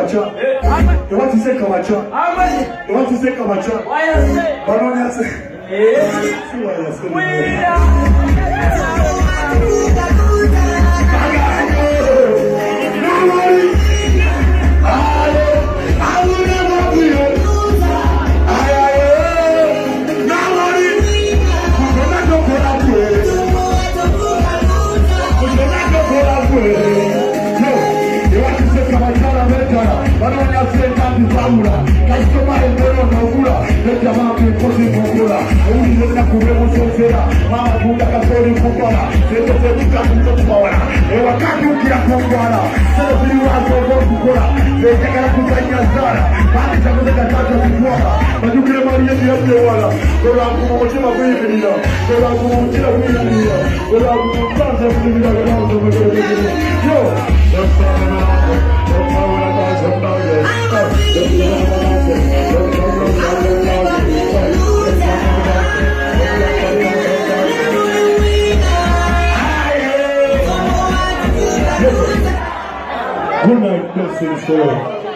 Kawacha. You want to say Kawacha? You want to say Kawacha? Why you say? But don't you say? See why you wakati ukiyakongwana sasa vile watu kukora ndio kufanya sana baada ya kuweza kutaka kukuona majukile mali yetu wala kwa kumochema hivi ndio kwa kumochema hivi ndio kwa kutanza hivi ndio kwa yo good night, blessings for